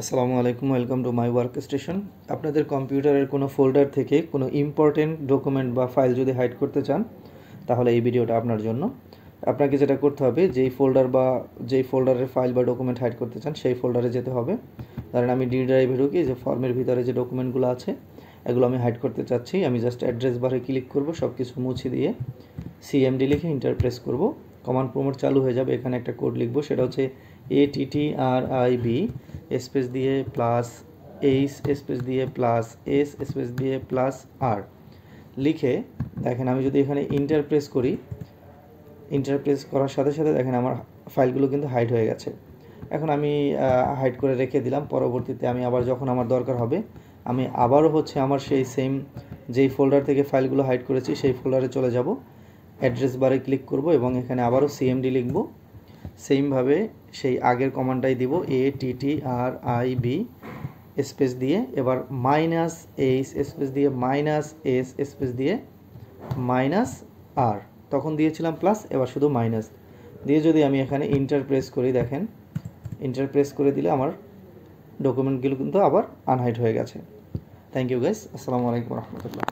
আসসালামু আলাইকুম, welcome to my work station. আপনাদের কম্পিউটারের কোনো ফোল্ডার থেকে কোনো ইম্পর্টেন্ট ডকুমেন্ট বা ফাইল যদি হাইড করতে চান তাহলে এই ভিডিওটা আপনার জন্য। আপনাকে যেটা করতে হবে, যেই ফোল্ডারের ফাইল বা ডকুমেন্ট হাইড করতে চান সেই ফোল্ডারে যেতে হবে। ধরেন আমি ডি ড্রাইভে ঢুকি, যে ফর্মের ভিতরে যে ডকুমেন্টগুলো আছে এগুলো আমি হাইড করতে চাচ্ছি। আমি জাস্ট অ্যাড্রেস বারে ক্লিক করব, সব কিছু মুছে দিয়ে সিএমডি লিখে ইন্টার প্রেস করব। কমান্ড প্রম্পট চালু হয়ে যাবে। এখানে একটা কোড লিখব, সেটা হচ্ছে ATTRIB স্পেস দিয়ে প্লাস এইচ স্পেস দিয়ে প্লাস এস স্পেস দিয়ে প্লাস আর লিখে দেখেন, আমি যদি এখানে ইন্টার প্রেস করি, ইন্টার প্রেস করার সাথে সাথে দেখেন আমার ফাইলগুলো কিন্তু হাইড হয়ে গেছে। এখন আমি হাইড করে রেখে দিলাম। পরবর্তীতে আমি আবার যখন আমার দরকার হবে আমি আবারও আমার সেই সেম যেই ফোল্ডার থেকে ফাইলগুলো হাইড করেছি সেই ফোল্ডারে চলে যাব। অ্যাড্রেস বারে ক্লিক করব এবং এখানে আবারও সিএমডি লিখব। সেমভাবে সেই আগের কমান্ডটাই দিব, ATTRIB স্পেস দিয়ে এবার মাইনাস এইচ স্পেস দিয়ে মাইনাস এস স্পেস দিয়ে মাইনাস আর, তখন দিয়েছিলাম প্লাস, এবার শুধু মাইনাস দিয়ে যদি আমি এখানে ইন্টার প্রেস করি, দেখেন ইন্টার প্রেস করে দিলে আমার ডকুমেন্টগুলো কিন্তু আবার আনহাইড হয়ে গেছে। থ্যাংক ইউ গাইস, আসসালামু আলাইকুম রহমতুল্লাহ।